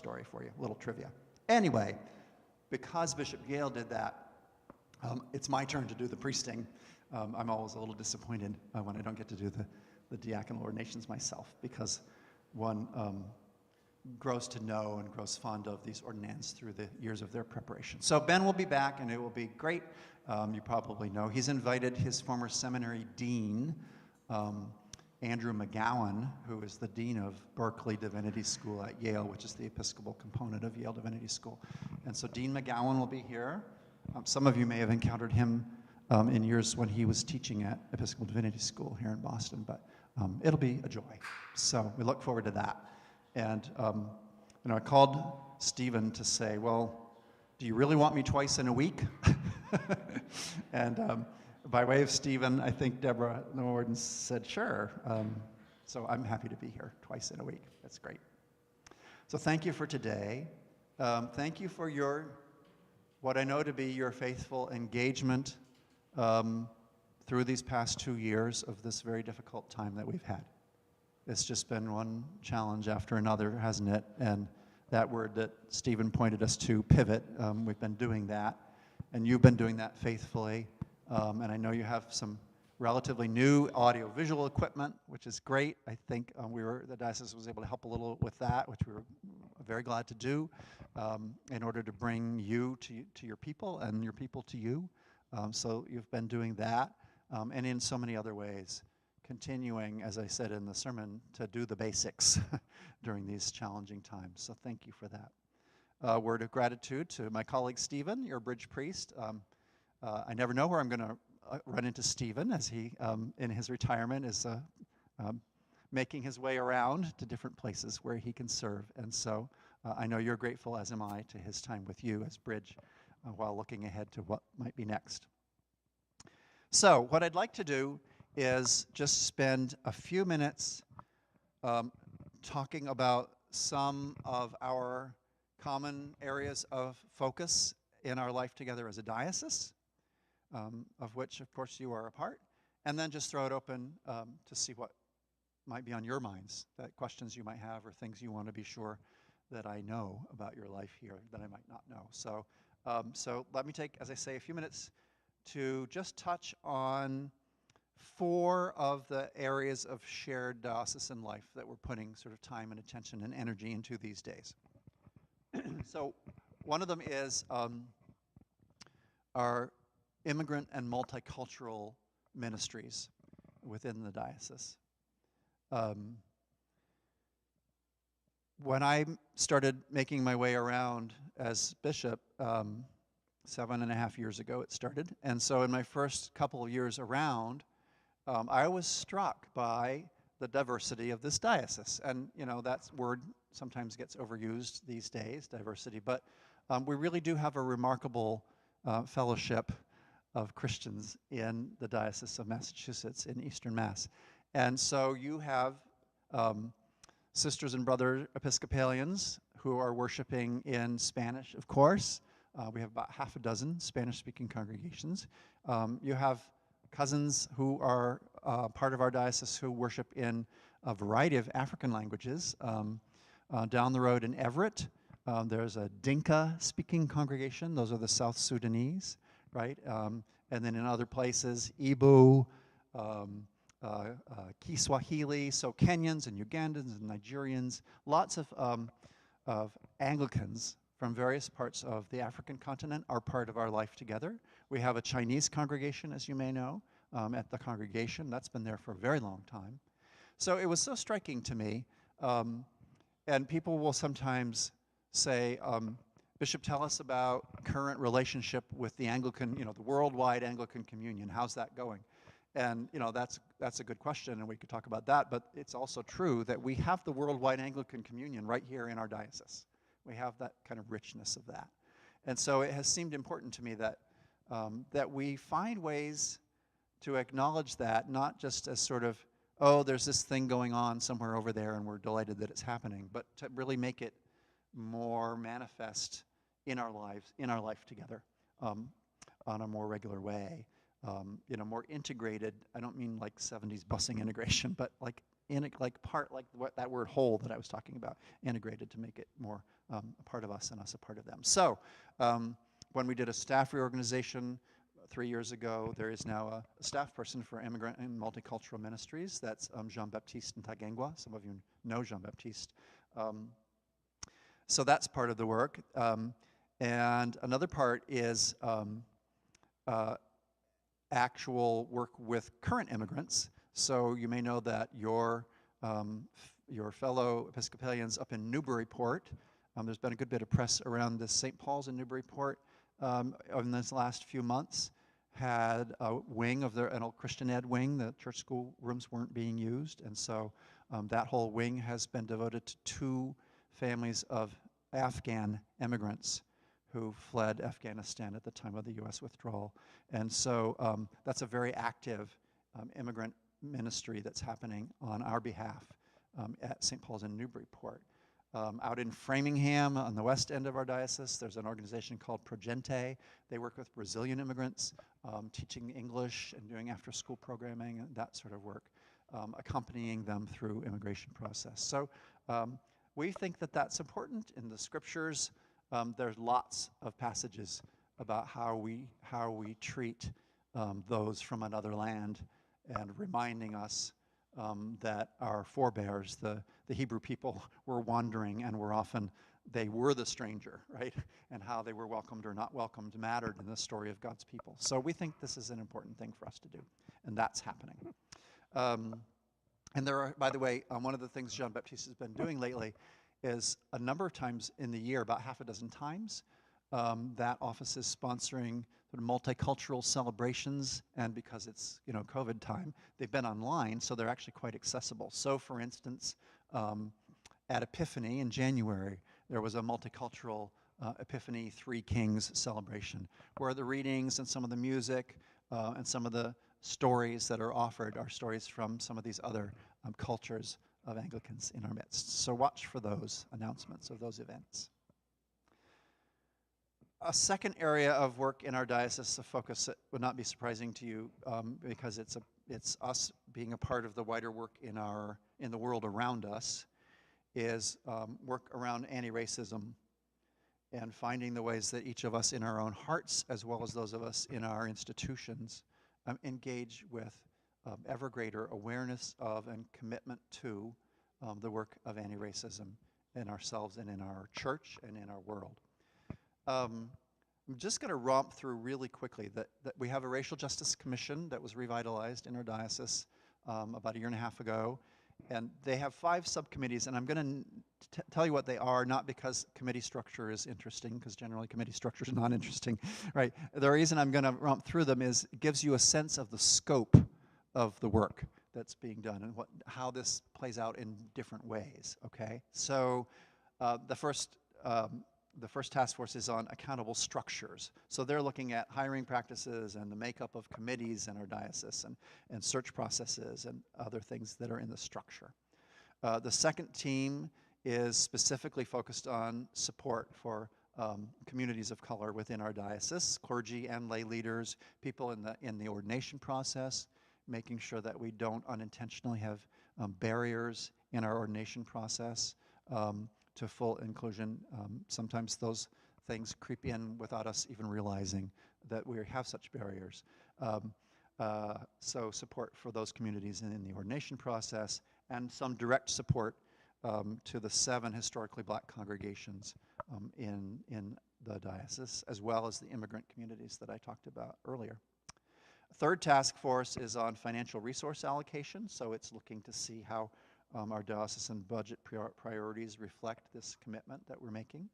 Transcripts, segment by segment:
story for you, a little trivia. Anyway, because Bishop Gale did that, it's my turn to do the priesting. I'm always a little disappointed when I don't get to do the diaconal ordinations myself, because one grows to know and grows fond of these ordinands through the years of their preparation. So Ben will be back, and it will be great. You probably know he's invited his former seminary dean, Andrew McGowan, who is the dean of Berkeley Divinity School at Yale, which is the Episcopal component of Yale Divinity School. And so Dean McGowan will be here. Some of you may have encountered him in years when he was teaching at Episcopal Divinity School here in Boston, but it'll be a joy. So we look forward to that. And I called Stephen to say, well, do you really want me twice in a week? And by way of Stephen, I think Deborah Norden said, sure. So I'm happy to be here twice in a week. That's great. So thank you for today. Thank you for what I know to be your faithful engagement through these past 2 years of this very difficult time that we've had. It's just been one challenge after another, hasn't it? And that word that Stephen pointed us to, pivot, we've been doing that. And you've been doing that faithfully. And I know you have some relatively new audio-visual equipment, which is great. I think the diocese was able to help a little with that, which we were very glad to do, in order to bring you to your people and your people to you. So you've been doing that, and in so many other ways, continuing, as I said in the sermon, to do the basics during these challenging times. So thank you for that. Word of gratitude to my colleague Stephen, your bridge priest. I never know where I'm going to run into Stephen, as he, in his retirement, is making his way around to different places where he can serve. And so I know you're grateful, as am I, to his time with you as bridge while looking ahead to what might be next. So what I'd like to do is just spend a few minutes talking about some of our common areas of focus in our life together as a diocese, of which, of course, you are a part, and then just throw it open to see what might be on your minds, that questions you might have or things you want to be sure that I know about your life here that I might not know. So, let me take, as I say, a few minutes to just touch on 4 of the areas of shared diocesan life that we're putting sort of time and attention and energy into these days. So one of them is our immigrant and multicultural ministries within the diocese. When I started making my way around as bishop, 7.5 years ago it started, and so in my first couple of years around, I was struck by the diversity of this diocese. And, that word sometimes gets overused these days, diversity, but we really do have a remarkable fellowship of Christians in the Diocese of Massachusetts in Eastern Mass. And so you have sisters and brother Episcopalians who are worshiping in Spanish, of course. We have about half a dozen Spanish-speaking congregations. You have cousins who are part of our diocese who worship in a variety of African languages. Down the road in Everett, there's a Dinka-speaking congregation. Those are the South Sudanese, right? And then in other places, Igbo, Kiswahili, so Kenyans and Ugandans and Nigerians, lots of Anglicans from various parts of the African continent are part of our life together. We have a Chinese congregation, as you may know, at the congregation. That's been there for a very long time. So it was so striking to me, and people will sometimes say, Bishop, tell us about current relationship with the Anglican, the worldwide Anglican communion. How's that going? And, that's a good question, and we could talk about that, but it's also true that we have the worldwide Anglican communion right here in our diocese. We have that kind of richness of that. And so it has seemed important to me that that we find ways to acknowledge that, not just as sort of, oh, there's this thing going on somewhere over there and we're delighted that it's happening, but to really make it more manifest in our lives, in our life together, on a more regular way, more integrated. I don't mean like 70s busing integration, but like what that word whole that I was talking about, integrated to make it more a part of us and us a part of them. So when we did a staff reorganization 3 years ago, there is now a staff person for Immigrant and Multicultural Ministries. That's Jean-Baptiste Ntagengwa. Some of you know Jean-Baptiste. So that's part of the work. And another part is actual work with current immigrants. So you may know that your fellow Episcopalians up in Newburyport, there's been a good bit of press around the St. Paul's in Newburyport in this last few months, had a wing of an old Christian ed wing. The church school rooms weren't being used, and so that whole wing has been devoted to 2 families of Afghan immigrants who fled Afghanistan at the time of the U.S. withdrawal. And so that's a very active immigrant ministry that's happening on our behalf at St. Paul's in Newburyport. Out in Framingham, on the west end of our diocese, there's an organization called Progente. They work with Brazilian immigrants, teaching English and doing after-school programming and that sort of work, accompanying them through immigration process. So we think that that's important. In the scriptures, there's lots of passages about how we treat those from another land, and reminding us that our forebears, the Hebrew people, were wandering and they were the stranger, right? And how they were welcomed or not welcomed mattered in the story of God's people. So we think this is an important thing for us to do, and that's happening. And there are, by the way, one of the things Jean-Baptiste has been doing lately is a number of times in the year, about half a dozen times, that office is sponsoring sort of multicultural celebrations, and because it's COVID time, they've been online, so they're actually quite accessible. So, for instance, at Epiphany in January, there was a multicultural Epiphany Three Kings celebration, where the readings and some of the music and some of the stories that are offered are stories from some of these other cultures of Anglicans in our midst. So watch for those announcements of those events. A second area of work in our diocese, a focus that would not be surprising to you, because it's us being a part of the wider work in the world around us, is work around anti-racism and finding the ways that each of us in our own hearts, as well as those of us in our institutions, engage with ever greater awareness of and commitment to the work of anti-racism in ourselves and in our church and in our world. I'm just going to romp through really quickly that we have a Racial Justice Commission that was revitalized in our diocese about a year and a half ago. And they have 5 subcommittees, and I'm going to tell you what they are, not because committee structure is interesting, because generally committee structure is not interesting, right? The reason I'm going to romp through them is it gives you a sense of the scope of the work that's being done and how this plays out in different ways, okay? So the first task force is on accountable structures. So they're looking at hiring practices and the makeup of committees in our diocese and search processes and other things that are in the structure. The second team is specifically focused on support for communities of color within our diocese, clergy and lay leaders, people in the ordination process, making sure that we don't unintentionally have barriers in our ordination process to full inclusion. Sometimes those things creep in without us even realizing that we have such barriers. So support for those communities in the ordination process, and some direct support to the 7 historically black congregations in the diocese, as well as the immigrant communities that I talked about earlier. Third task force is on financial resource allocation, so it's looking to see how our diocesan budget priorities reflect this commitment that we're making.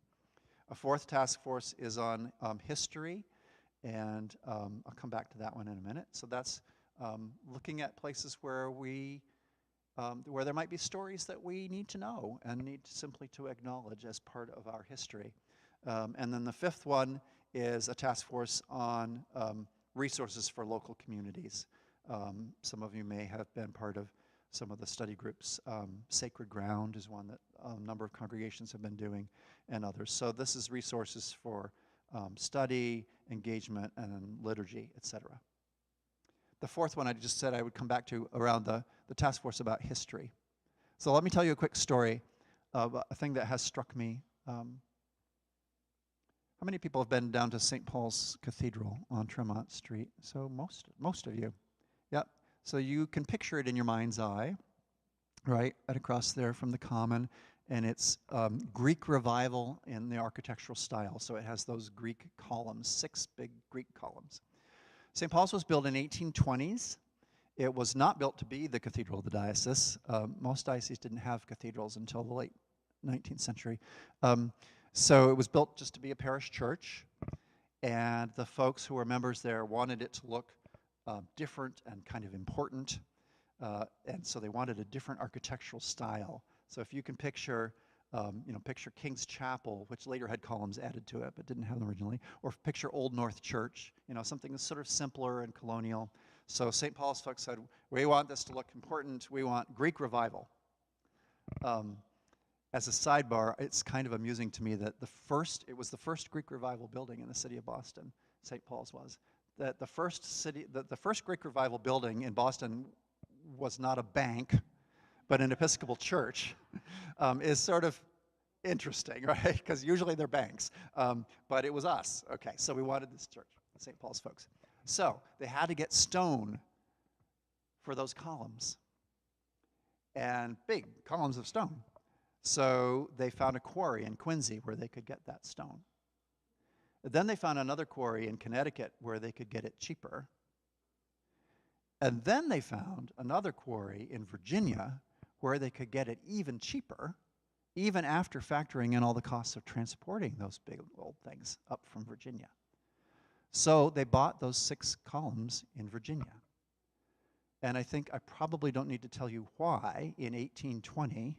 A fourth task force is on history, and I'll come back to that one in a minute. So that's looking at places where where there might be stories that we need to know and need simply to acknowledge as part of our history. And then the fifth one is a task force on resources for local communities. Some of you may have been part of some of the study groups. Sacred Ground is one that a number of congregations have been doing, and others. So this is resources for study, engagement, and liturgy, etc. The fourth one I just said I would come back to around the task force about history. So let me tell you a quick story of a thing that has struck me. How many people have been down to St. Paul's Cathedral on Tremont Street? So most of you. Yep. So you can picture it in your mind's eye, right across there from the Common, and it's Greek Revival in the architectural style. So it has those Greek columns, 6 big Greek columns. St. Paul's was built in 1820s. It was not built to be the cathedral of the diocese. Most dioceses didn't have cathedrals until the late 19th century. So it was built just to be a parish church, and the folks who were members there wanted it to look different and kind of important, and so they wanted a different architectural style. So if you can picture, picture King's Chapel, which later had columns added to it but didn't have them originally, or picture Old North Church, something that's sort of simpler and colonial. So St. Paul's folks said, we want this to look important. We want Greek Revival. As a sidebar, it's kind of amusing to me that it was the first Greek Revival building in the city of Boston, St. Paul's was. That the first Greek Revival building in Boston was not a bank, but an Episcopal church, is sort of interesting, right? Because usually they're banks. But it was us. Okay, so we wanted this church, St. Paul's folks. So they had to get stone for those columns, and big columns of stone. So they found a quarry in Quincy where they could get that stone. Then they found another quarry in Connecticut where they could get it cheaper. And then they found another quarry in Virginia where they could get it even cheaper, even after factoring in all the costs of transporting those big old things up from Virginia. So they bought those 6 columns in Virginia. And I think I probably don't need to tell you why in 1820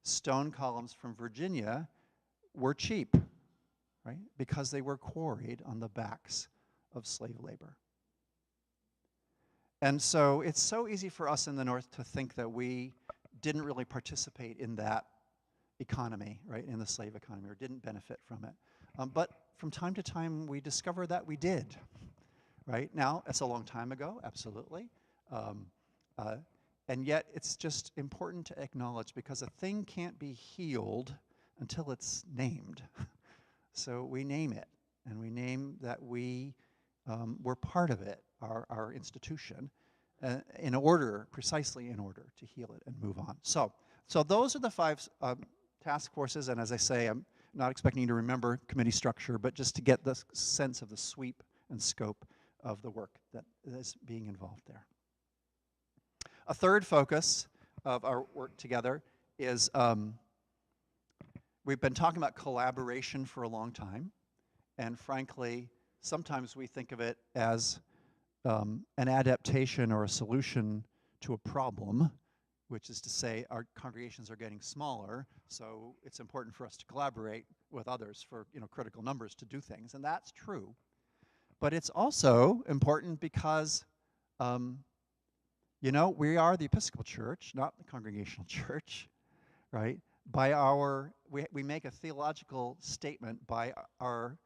stone columns from Virginia were cheap, right? Because they were quarried on the backs of slave labor. And so it's so easy for us in the North to think that we didn't really participate in that economy, right, in the slave economy, or didn't benefit from it. But from time to time, we discover that we did, right? Now, it's a long time ago, absolutely. And yet, it's just important to acknowledge, because a thing can't be healed until it's named. So we name it, and we name that we were part of it, our institution, precisely in order to heal it and move on. So those are the 5 task forces, and as I say, I'm not expecting you to remember committee structure, but just to get the sense of the sweep and scope of the work that is being involved there. A third focus of our work together is we've been talking about collaboration for a long time, and frankly, sometimes we think of it as an adaptation or a solution to a problem, which is to say our congregations are getting smaller, so it's important for us to collaborate with others for critical numbers to do things, and that's true. But it's also important because we are the Episcopal Church, not the Congregational Church, right? We make a theological statement by our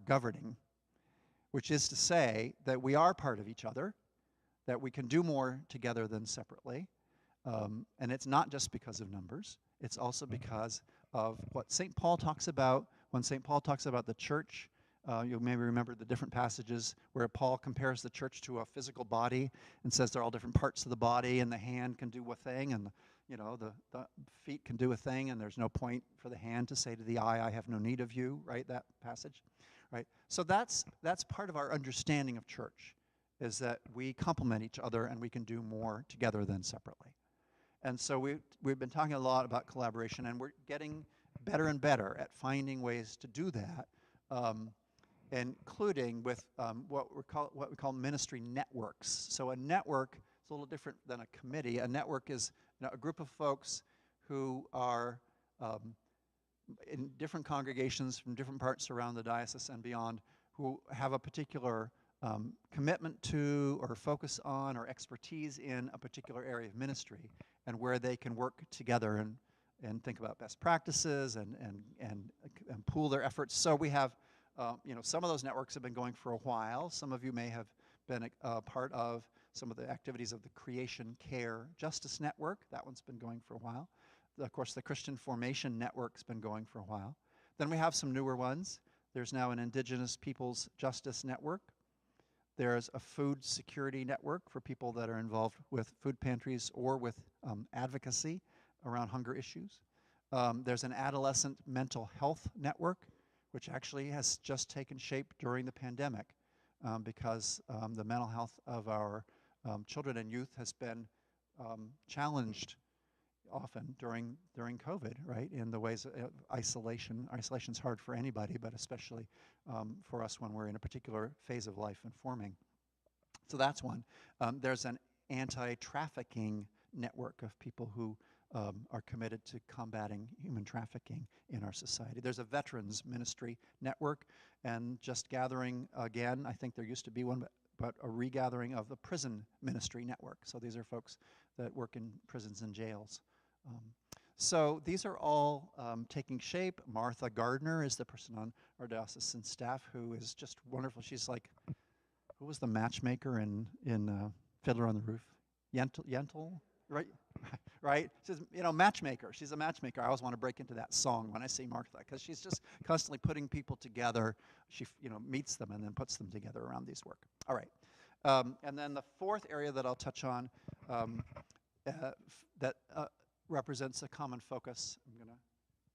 governing, which is to say that we are part of each other, that we can do more together than separately, and it's not just because of numbers. It's also because of what St. Paul talks about when St. Paul talks about the church. You'll maybe remember the different passages where Paul compares the church to a physical body and says they're all different parts of the body, and the hand can do a thing, and the feet can do a thing, and there's no point for the hand to say to the eye, I have no need of you, right? That passage, right? So that's part of our understanding of church, is that we complement each other and we can do more together than separately. And so we've been talking a lot about collaboration, and we're getting better and better at finding ways to do that, including with what we call ministry networks. So a network is a little different than a committee. A network is a group of folks who are in different congregations from different parts around the diocese and beyond, who have a particular commitment to or focus on or expertise in a particular area of ministry, and where they can work together and think about best practices and pool their efforts. So we have some of those networks have been going for a while. Some of you may have been a part of some of the activities of the Creation Care Justice Network. That one's been going for a while. Of course, the Christian Formation Network's been going for a while. Then we have some newer ones. There's now an Indigenous Peoples Justice Network. There's a food security network for people that are involved with food pantries or with advocacy around hunger issues. There's an adolescent mental health network, which actually has just taken shape during the pandemic because the mental health of our children and youth has been challenged often during COVID, right? In the ways of isolation. Isolation's hard for anybody, but especially for us when we're in a particular phase of life and forming. So that's one. There's an anti-trafficking network of people who are committed to combating human trafficking in our society. There's a veterans ministry network, and just gathering again, I think there used to be one, but a regathering of the prison ministry network. So these are folks that work in prisons and jails. So these are all taking shape. Martha Gardner is the person on our diocesan staff who is just wonderful. She's like, who was the matchmaker in Fiddler on the Roof? Yentl? Right? Right? She's, matchmaker. She's a matchmaker. I always want to break into that song when I see Martha, because she's just constantly putting people together. She, meets them and then puts them together around these work. All right. And then the fourth area that I'll touch on that represents a common focus. I'm going to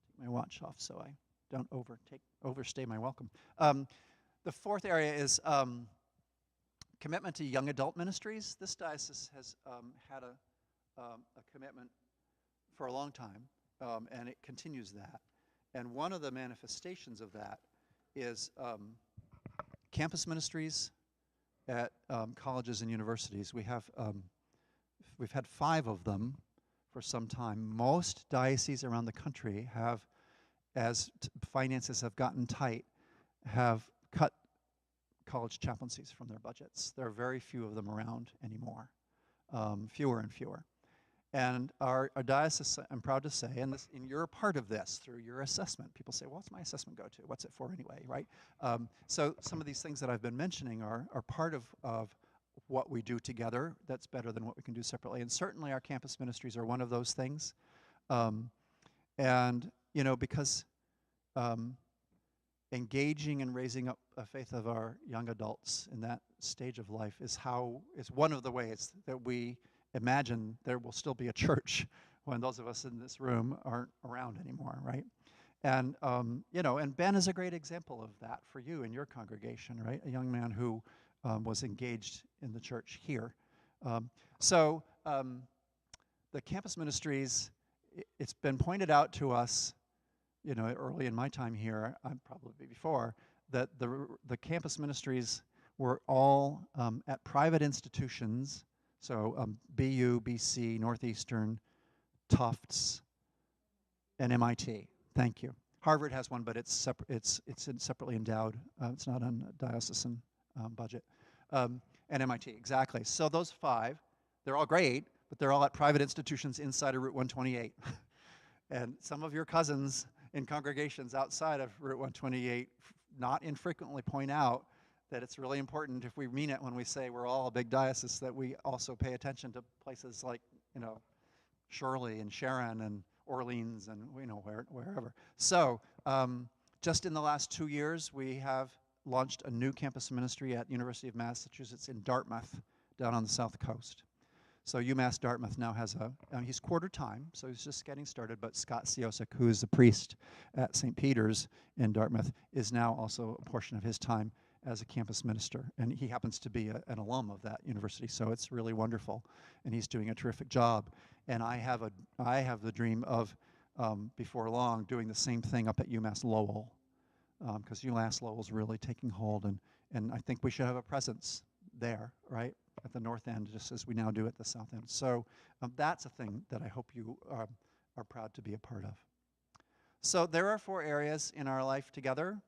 take my watch off so I don't overstay my welcome. The fourth area is commitment to young adult ministries. This diocese has had a commitment for a long time, and it continues that. And one of the manifestations of that is campus ministries at colleges and universities. We've had 5 of them for some time. Most dioceses around the country have, as finances have gotten tight, have cut college chaplaincies from their budgets. There are very few of them around anymore, fewer and fewer. And our diocese, I'm proud to say, and you're a part of this through your assessment. People say, well, what's my assessment go to? What's it for anyway, right? So some of these things that I've been mentioning are part of what we do together that's better than what we can do separately. And certainly our campus ministries are one of those things. Because engaging and raising up a faith of our young adults in that stage of life is one of the ways that we imagine there will still be a church when those of us in this room aren't around anymore, right? And and Ben is a great example of that for you in your congregation, right? A young man who was engaged in the church here. The campus ministries, it's been pointed out to us, early in my time here, probably before, that the campus ministries were all at private institutions. So BU, BC, Northeastern, Tufts, and MIT. Thank you. Harvard has one, but it's separately endowed. It's not on a diocesan budget. And MIT, exactly. So those 5, they're all great, but they're all at private institutions inside of Route 128. And some of your cousins in congregations outside of Route 128 not infrequently point out that it's really important, if we mean it when we say we're all a big diocese, that we also pay attention to places like, Shirley and Sharon and Orleans and, wherever. So just in the last 2 years, we have launched a new campus ministry at University of Massachusetts in Dartmouth, down on the south coast. So UMass Dartmouth now has he's quarter time, so he's just getting started, but Scott Siosik, who is the priest at St. Peter's in Dartmouth, is now also a portion of his time as a campus minister, and he happens to be an alum of that university, so it's really wonderful, and he's doing a terrific job. And I have the dream of, before long, doing the same thing up at UMass Lowell, because UMass Lowell is really taking hold, and I think we should have a presence there, right, at the north end, just as we now do at the south end. So that's a thing that I hope you are proud to be a part of. So there are 4 areas in our life together.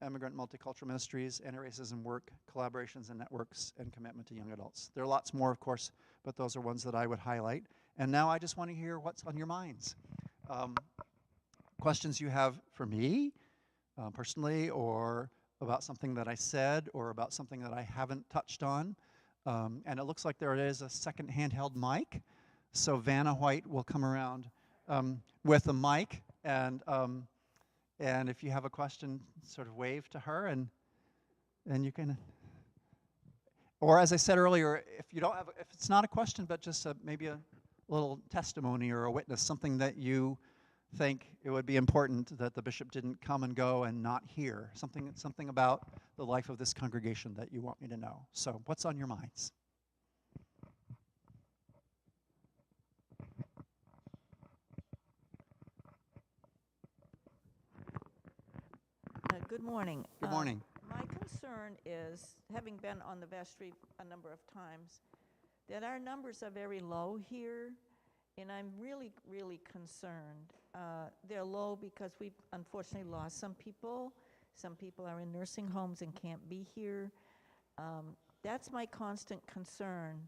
Immigrant Multicultural Ministries, anti-racism work, collaborations and networks, and commitment to young adults. There are lots more, of course, but those are ones that I would highlight. And now I just want to hear what's on your minds. Questions you have for me, personally, or about something that I said, or about something that I haven't touched on. And it looks like there is a second handheld mic. So Vanna White will come around with a mic, and if you have a question, sort of wave to her, and you can. Or as I said earlier, if it's not a question, but just maybe a little testimony or a witness, something that you think it would be important that the bishop didn't come and go and not hear, something about the life of this congregation that you want me to know. So what's on your minds? Good morning. Good morning. My concern is, having been on the vestry a number of times, that our numbers are very low here, and I'm really, really concerned. They're low because we've unfortunately lost some people. Some people are in nursing homes and can't be here. That's my constant concern.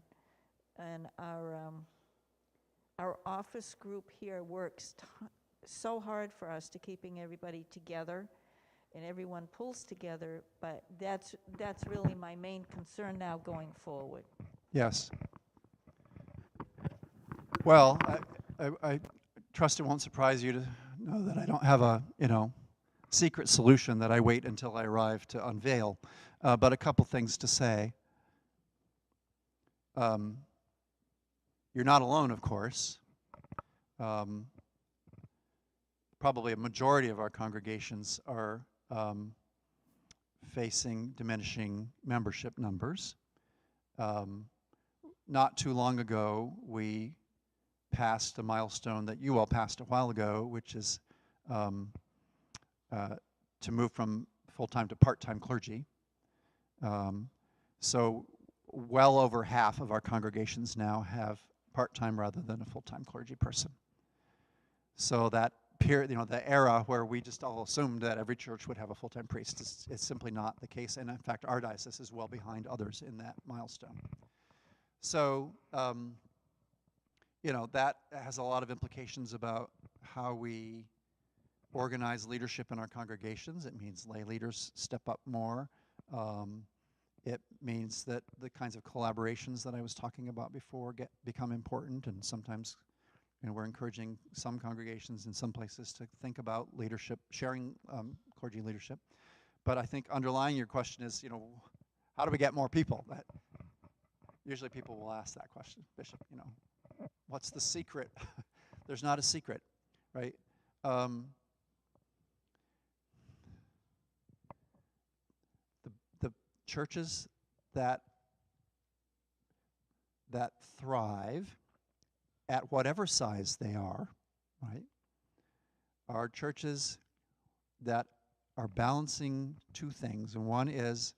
And our office group here works so hard for us to keeping everybody together, and everyone pulls together, but that's really my main concern now going forward. Yes. Well, I trust it won't surprise you to know that I don't have a, secret solution that I wait until I arrive to unveil, but a couple things to say. You're not alone, of course. Probably a majority of our congregations are facing diminishing membership numbers. Not too long ago, we passed a milestone that you all passed a while ago, which is to move from full-time to part-time clergy. So well over half of our congregations now have part-time rather than a full-time clergy person. So that period, the era where we just all assumed that every church would have a full-time priest is simply not the case. And in fact, our diocese is well behind others in that milestone. So, that has a lot of implications about how we organize leadership in our congregations. It means lay leaders step up more. It means that the kinds of collaborations that I was talking about before become important, and sometimes we're encouraging some congregations in some places to think about leadership, sharing clergy leadership. But I think underlying your question is, how do we get more people? Usually people will ask that question, Bishop, what's the secret? There's not a secret, right? The churches that thrive at whatever size they are, right, are churches that are balancing two things. And one is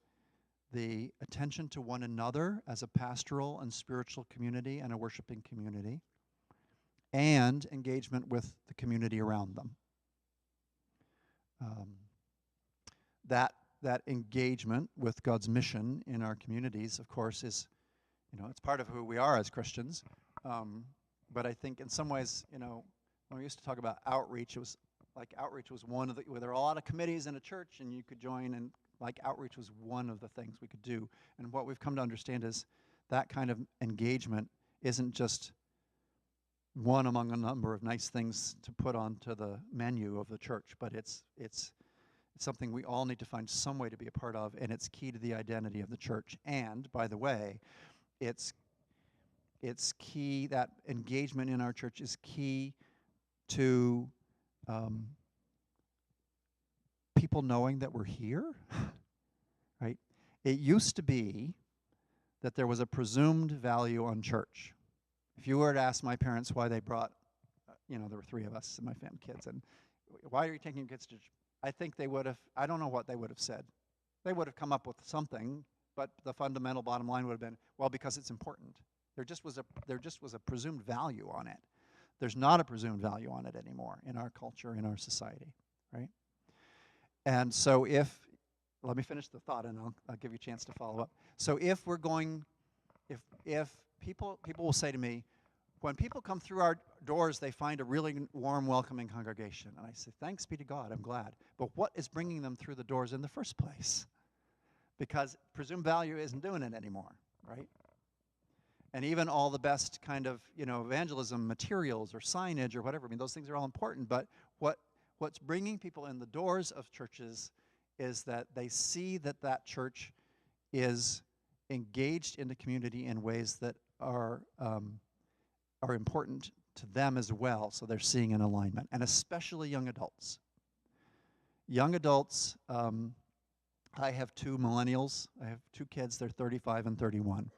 the attention to one another as a pastoral and spiritual community and a worshiping community, and engagement with the community around them. That engagement with God's mission in our communities, of course, is, it's part of who we are as Christians. But I think in some ways, when we used to talk about outreach, it was like outreach was one of where there are a lot of committees in a church and you could join, and like outreach was one of the things we could do. And what we've come to understand is that kind of engagement isn't just one among a number of nice things to put onto the menu of the church, but it's something we all need to find some way to be a part of, and it's key to the identity of the church. And, by the way, it's key, that engagement in our church is key to people knowing that we're here, right? It used to be that there was a presumed value on church. If you were to ask my parents why they brought, there were three of us and my family kids, and why are you taking your kids to church? I think they would have, I don't know what they would have said. They would have come up with something, but the fundamental bottom line would have been, well, because it's important. There just was a presumed value on it. There's not a presumed value on it anymore in our culture, in our society, right? And so let me finish the thought and I'll give you a chance to follow up. So if people will say to me, when people come through our doors, they find a really warm, welcoming congregation. And I say, thanks be to God, I'm glad. But what is bringing them through the doors in the first place? Because presumed value isn't doing it anymore, right? and even all the best kind of, evangelism materials or signage or whatever. I mean, those things are all important, but what's bringing people in the doors of churches is that they see that church is engaged in the community in ways that are important to them as well, so they're seeing an alignment, and especially young adults. Young adults, I have 2 millennials. I have 2 kids. They're 35 and 31.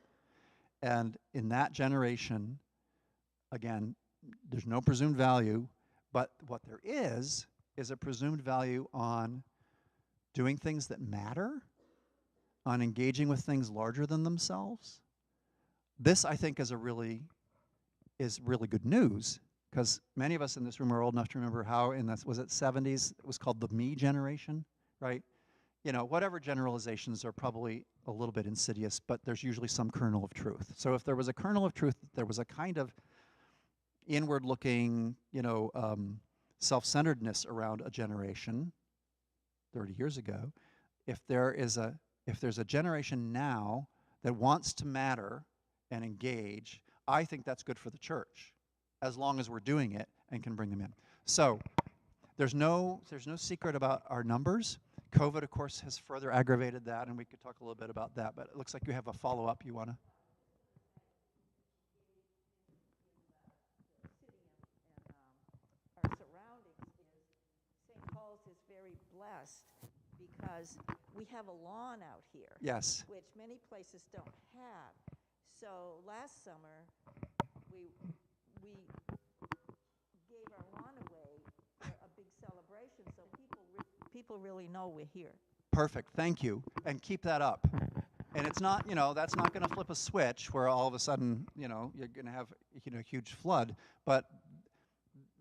And in that generation, again, there's no presumed value, but what there is a presumed value on doing things that matter, on engaging with things larger than themselves. This, I think, is really good news, because many of us in this room are old enough to remember how in the, was it 70s, it was called the me generation, right? Whatever generalizations are probably a little bit insidious, but there's usually some kernel of truth. So if there was a kernel of truth, there was a kind of inward-looking, self-centeredness around a generation 30 years ago. If there's a generation now that wants to matter and engage, I think that's good for the church, as long as we're doing it and can bring them in. So there's no secret about our numbers. COVID, of course, has further aggravated that, and we could talk a little bit about that, but it looks like you have a follow-up you want to. Our surroundings is St. Paul's is very blessed because we have a lawn out here. Yes. Which many places don't have. So last summer, we gave our lawn away for a big celebration, so people really know we're here. Perfect, thank you, and keep that up. And it's not, that's not going to flip a switch where all of a sudden, you're going to have, a huge flood, but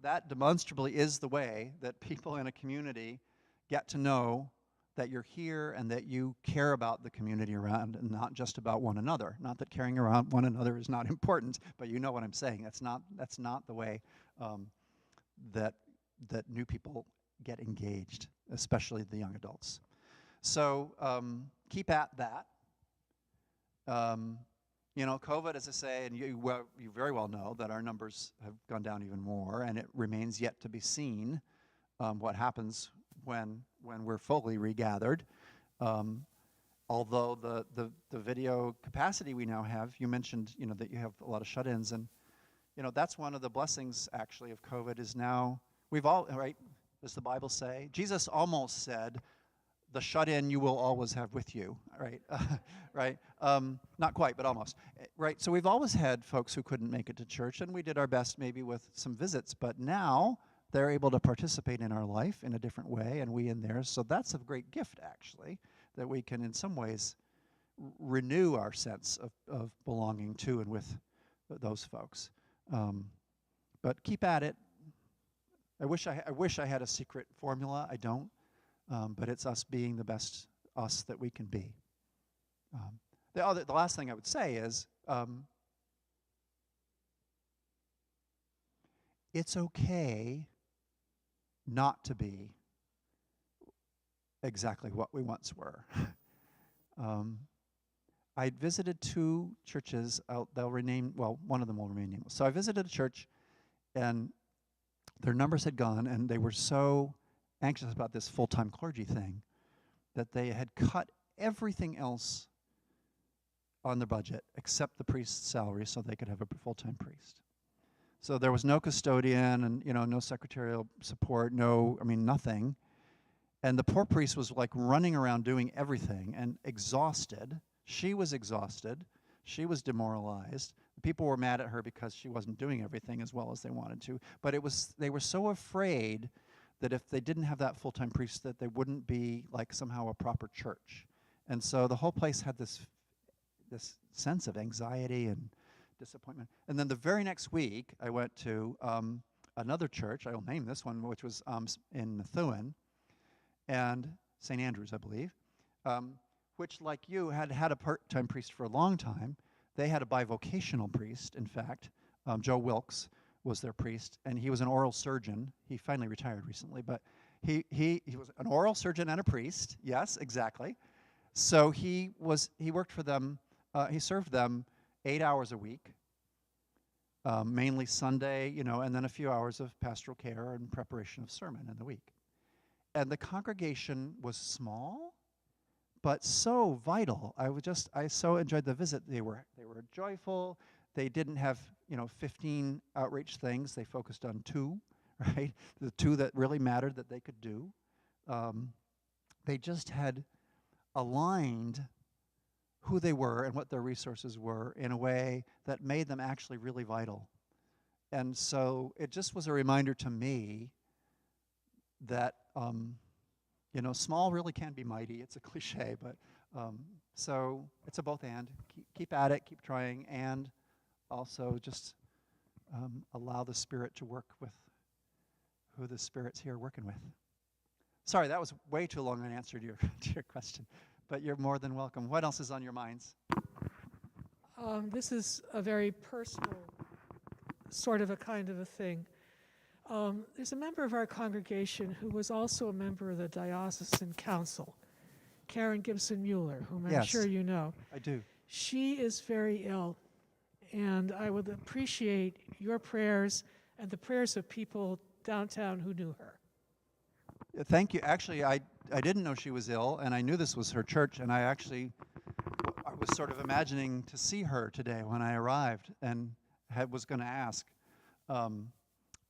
that demonstrably is the way that people in a community get to know that you're here and that you care about the community around and not just about one another. Not that caring around one another is not important, but you know what I'm saying. That's not the way that new people get engaged, especially the young adults. So keep at that. COVID, as I say, and you very well know that our numbers have gone down even more, and it remains yet to be seen what happens when we're fully regathered. Although the video capacity we now have, you mentioned, that you have a lot of shut-ins, and, that's one of the blessings, actually, of COVID is now, we've all, right, does the Bible say? Jesus almost said, the shut-in you will always have with you, right? Right? Not quite, but almost. Right, so we've always had folks who couldn't make it to church, and we did our best maybe with some visits, but now they're able to participate in our life in a different way, and we in theirs. So that's a great gift, actually, that we can, in some ways, renew our sense of belonging to and with those folks. But keep at it. I wish I had a secret formula. I don't. But it's us being the best us that we can be. The last thing I would say is, it's okay not to be exactly what we once were. I visited 2 churches. They'll rename, well, one of them will remain nameless. So I visited a church, and their numbers had gone, and they were so anxious about this full-time clergy thing that they had cut everything else on their budget except the priest's salary so they could have a full-time priest. So there was no custodian and, no secretarial support, nothing. And the poor priest was like running around doing everything and exhausted. She was exhausted. She was demoralized. People were mad at her because she wasn't doing everything as well as they wanted to. But they were so afraid that if they didn't have that full-time priest, that they wouldn't be like somehow a proper church. And so the whole place had this sense of anxiety and disappointment. And then the very next week, I went to another church, I'll name this one, which was in Methuen, and St. Andrews, I believe, which, like you, had a part-time priest for a long time. They had a bivocational priest, in fact. Joe Wilkes was their priest, and he was an oral surgeon. He finally retired recently, but he was an oral surgeon and a priest. Yes, exactly. So he worked for them. He served them 8 hours a week, mainly Sunday, and then a few hours of pastoral care and preparation of sermon in the week. And the congregation was small, but so vital. I so enjoyed the visit. They were joyful. They didn't have 15 outreach things. They focused on 2, right? The 2 that really mattered that they could do. They just had aligned who they were and what their resources were in a way that made them actually really vital. And so it just was a reminder to me that small really can be mighty. It's a cliche, but so it's a both and. Keep at it, keep trying, and also just allow the Spirit to work with who the Spirit's here working with. Sorry, that was way too long an answer to your question, but you're more than welcome. What else is on your minds? This is a very personal sort of a kind of a thing. There's a member of our congregation who was also a member of the Diocesan Council, Karen Gibson Mueller, whom I'm sure you know. I do. She is very ill, and I would appreciate your prayers and the prayers of people downtown who knew her. Thank you. Actually, I didn't know she was ill, and I knew this was her church, and I was sort of imagining to see her today when I arrived, and was going to ask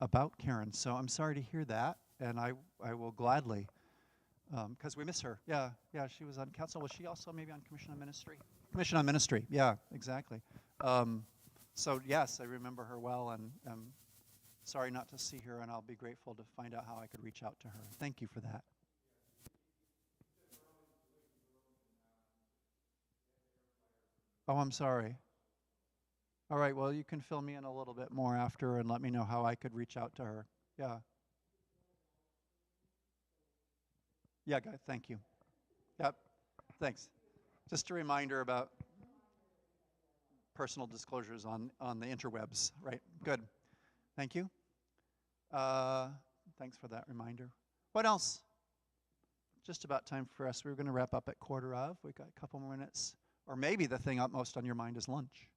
about Karen. So I'm sorry to hear that, and I will gladly, because we miss her. Yeah, she was on council. Was she also maybe on Commission on Ministry? Commission on Ministry, yeah, exactly. So yes, I remember her well, and sorry not to see her, and I'll be grateful to find out how I could reach out to her. Thank you for that. Oh, I'm sorry. All right, well, you can fill me in a little bit more after and let me know how I could reach out to her. Yeah. Yeah, guys, thank you. Yep, thanks. Just a reminder about personal disclosures on the interwebs, right? Good. Thank you. Thanks for that reminder. What else? Just about time for us. We were going to wrap up at 1:15. We've got a couple more minutes. Or maybe the thing upmost on your mind is lunch.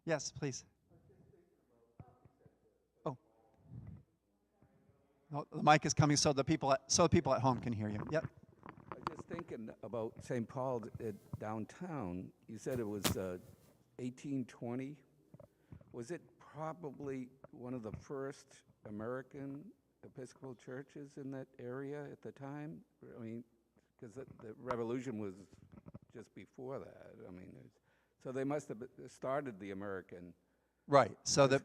Yes, please. Oh. No, the mic is coming so the people at home can hear you. Yep. I was just thinking about St. Paul downtown. You said it was 1820. Was it probably one of the first American Episcopal churches in that area at the time? I mean, because the Revolution was just before that. I mean, so they must have started the American. Right. So the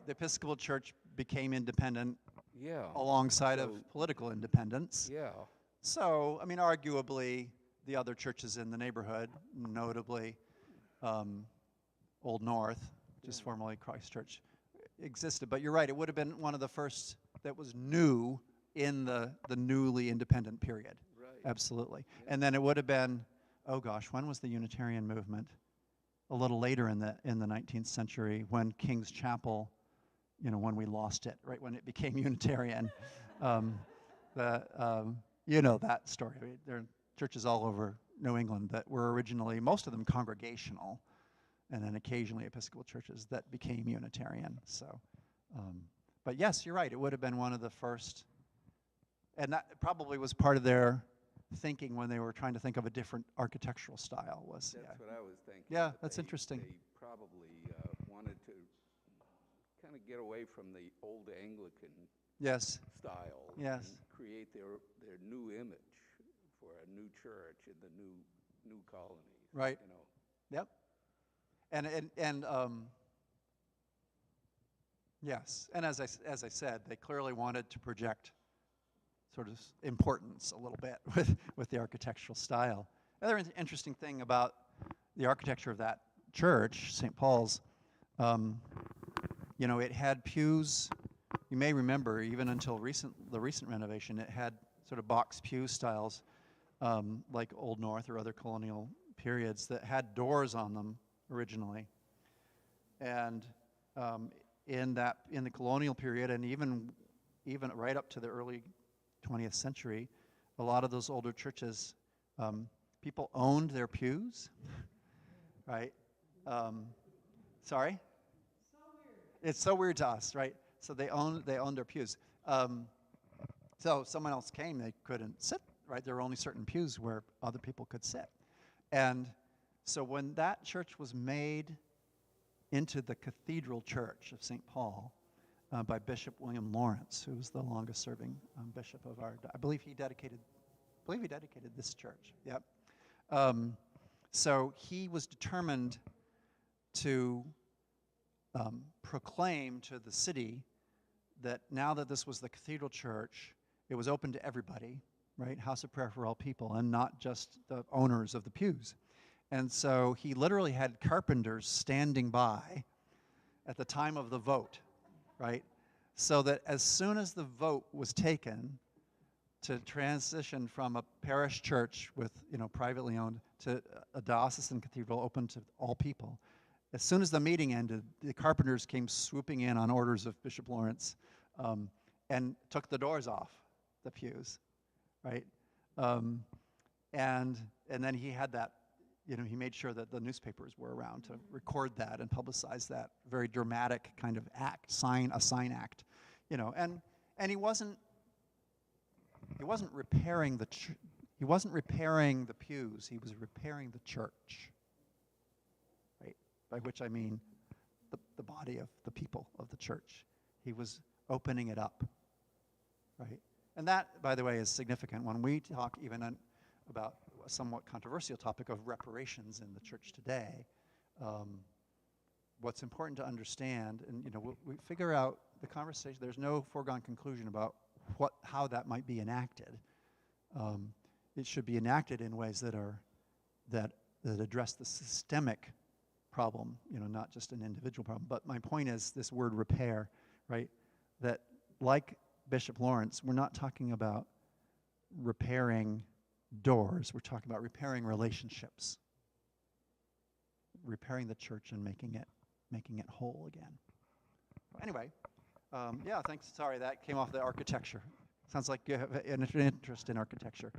Episcopal Church became independent. Yeah. Alongside of political independence. Yeah. So, I mean, arguably, the other churches in the neighborhood, notably Old North, just formerly Christ Church, existed. But you're right, it would have been one of the first that was new in the newly independent period. Right. Absolutely. Yeah. And then it would have been, oh gosh, when was the Unitarian movement? A little later in the 19th century, when King's Chapel, when we lost it, right, when it became Unitarian. That story. I mean, there are churches all over New England that were originally, most of them congregational, and then occasionally Episcopal churches that became Unitarian. So, but yes, you're right. It would have been one of the first, and that probably was part of their thinking when they were trying to think of a different architectural style. That's what I was thinking. Yeah, that's interesting. They probably wanted to kind of get away from the old Anglican style. Yes. And create their new image for a new church in the new colonies. Right. Yep. And yes. And as I said, they clearly wanted to project sort of importance a little bit with the architectural style. Another interesting thing about the architecture of that church, St. Paul's, it had pews. You may remember, even until the recent renovation, it had sort of box pew styles, like Old North or other colonial periods that had doors on them originally. And in the colonial period, and even right up to the early 20th century, a lot of those older churches People owned their pews, right? Sorry? It's so weird to us, right? So they owned their pews. So someone else came, they couldn't sit, right? There were only certain pews where other people could sit. And so when that church was made into the Cathedral Church of St. Paul by Bishop William Lawrence, who was the longest serving bishop of I believe he dedicated this church. Yep. So he was determined to proclaim to the city that now that this was the Cathedral Church, it was open to everybody, right? House of prayer for all people, and not just the owners of the pews. And so he literally had carpenters standing by at the time of the vote, right? So that as soon as the vote was taken to transition from a parish church with, privately owned to a diocesan cathedral open to all people, as soon as the meeting ended, the carpenters came swooping in on orders of Bishop Lawrence and took the doors off the pews, right? And then he had that, he made sure that the newspapers were around to record that and publicize that very dramatic kind of act, a sign act, and he wasn't repairing he wasn't repairing the pews, he was repairing the church, right? By which I mean the body of the people of the church. He was opening it up, right? And that, by the way, is significant when we talk even about a somewhat controversial topic of reparations in the church today. What's important to understand, and we figure out the conversation. There's no foregone conclusion about how that might be enacted. It should be enacted in ways that address the systemic problem, not just an individual problem. But my point is this word repair, right? That like Bishop Lawrence, we're not talking about repairing doors. We're talking about repairing relationships, repairing the church and making it whole again. Anyway, yeah, thanks. Sorry, that came off the architecture. Sounds like you have an interest in architecture.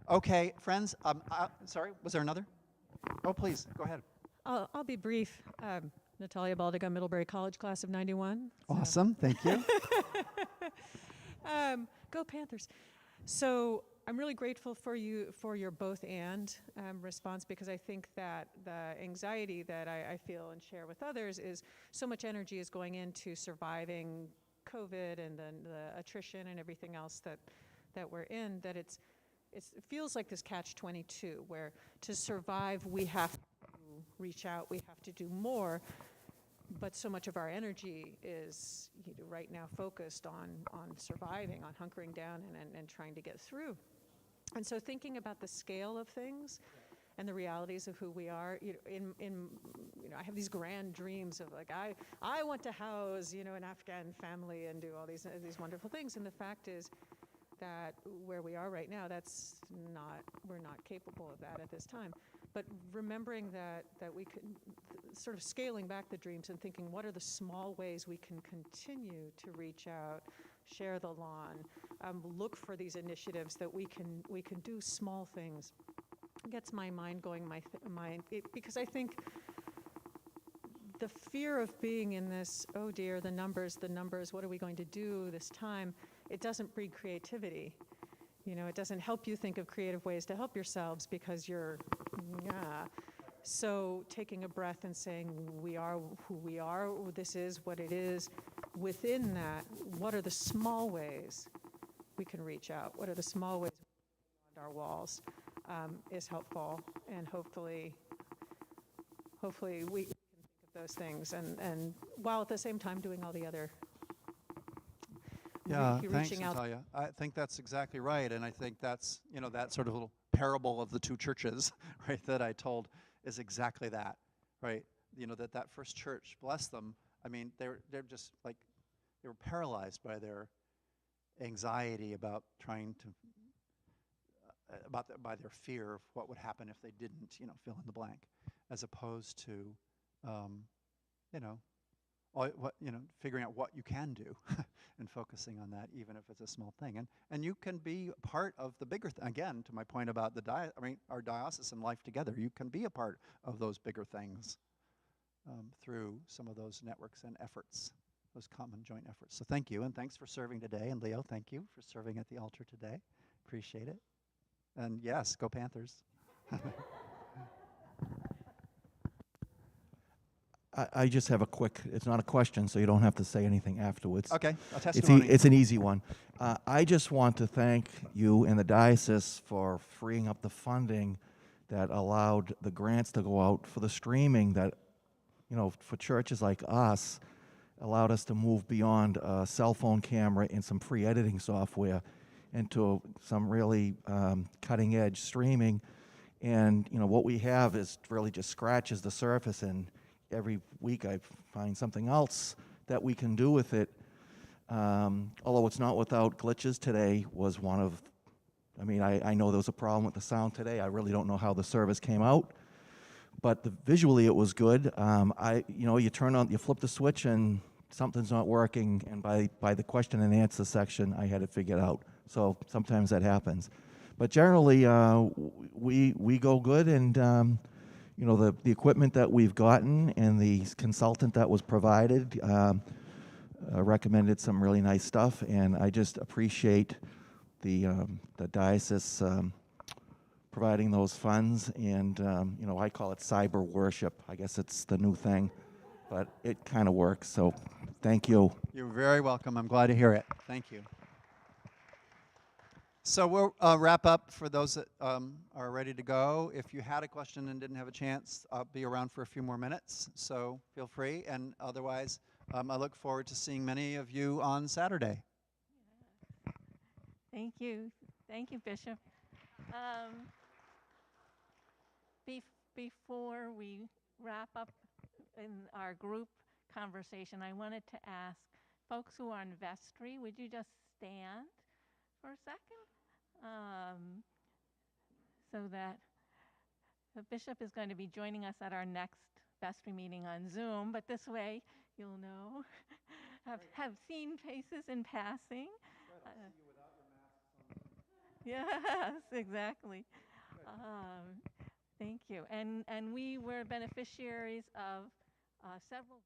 Okay, friends. Sorry, was there another? Oh, please, go ahead. I'll be brief. Natalia Baldiga, Middlebury College, class of 91. Awesome, thank you. Go Panthers. So I'm really grateful for your both and response, because I think that the anxiety that I feel and share with others is so much energy is going into surviving COVID and then the attrition and everything else that we're in, that it feels like this catch-22 where to survive we have to reach out, we have to do more, but so much of our energy is right now focused on surviving, on hunkering down and trying to get through. And so thinking about the scale of things and the realities of who we are, I have these grand dreams of like, I want to house, an Afghan family and do all these wonderful things. And the fact is that where we are right now, we're not capable of that at this time. But remembering that we can, sort of scaling back the dreams and thinking, what are the small ways we can continue to reach out, share the lawn, look for these initiatives that we can do small things. It gets my mind going, because I think the fear of being in this, oh dear, the numbers, what are we going to do this time? It doesn't breed creativity. It doesn't help you think of creative ways to help yourselves because you're, So taking a breath and saying, we are who we are, this is what it is. Within that, what are the small ways we can reach out? What are the small ways beyond our walls is helpful, and hopefully we can think of those things, and while at the same time doing all the other Thanks, reaching out. Natalia. I think that's exactly right, and I think that's, that sort of little parable of the two churches, right, that I told is exactly that, right? That first church, bless them. I mean, they're just like, they were paralyzed by their anxiety about trying to, by their fear of what would happen if they didn't, fill in the blank, as opposed to, figuring out what you can do and focusing on that, even if it's a small thing. And you can be part of the bigger thing. Again, to my point about our diocesan life together, you can be a part of those bigger things through some of those networks and efforts, those common joint efforts. So thank you, and thanks for serving today. And Leo, thank you for serving at the altar today. Appreciate it. And yes, go Panthers. I just have a quick, it's not a question, so you don't have to say anything afterwards. Okay, a testimony. It's an easy one. I just want to thank you and the diocese for freeing up the funding that allowed the grants to go out for the streaming that, for churches like us, allowed us to move beyond a cell phone camera and some free editing software into some really cutting edge streaming. And, what we have is really just scratches the surface, and every week I find something else that we can do with it. Although it's not without glitches. Today was one of, I know there was a problem with the sound today. I really don't know how the service came out, but visually it was good. You flip the switch and something's not working, and by the question and answer section, I had it figured out. So sometimes that happens. But generally, we go good, and the equipment that we've gotten and the consultant that was provided recommended some really nice stuff, and I just appreciate the diocese providing those funds. And I call it cyber worship. I guess it's the new thing, but it kind of works. So thank you. You're very welcome. I'm glad to hear it. Thank you. So we'll wrap up for those that are ready to go. If you had a question and didn't have a chance, I'll be around for a few more minutes, so feel free. And otherwise, I look forward to seeing many of you on Saturday. Thank you. Thank you, Bishop. Before we wrap up in our group conversation, I wanted to ask folks who are in vestry, would you just stand for a second? So that the bishop is going to be joining us at our next vestry meeting on Zoom, but this way you'll know, have seen faces in passing. Yes, exactly. Thank you. And we were beneficiaries of several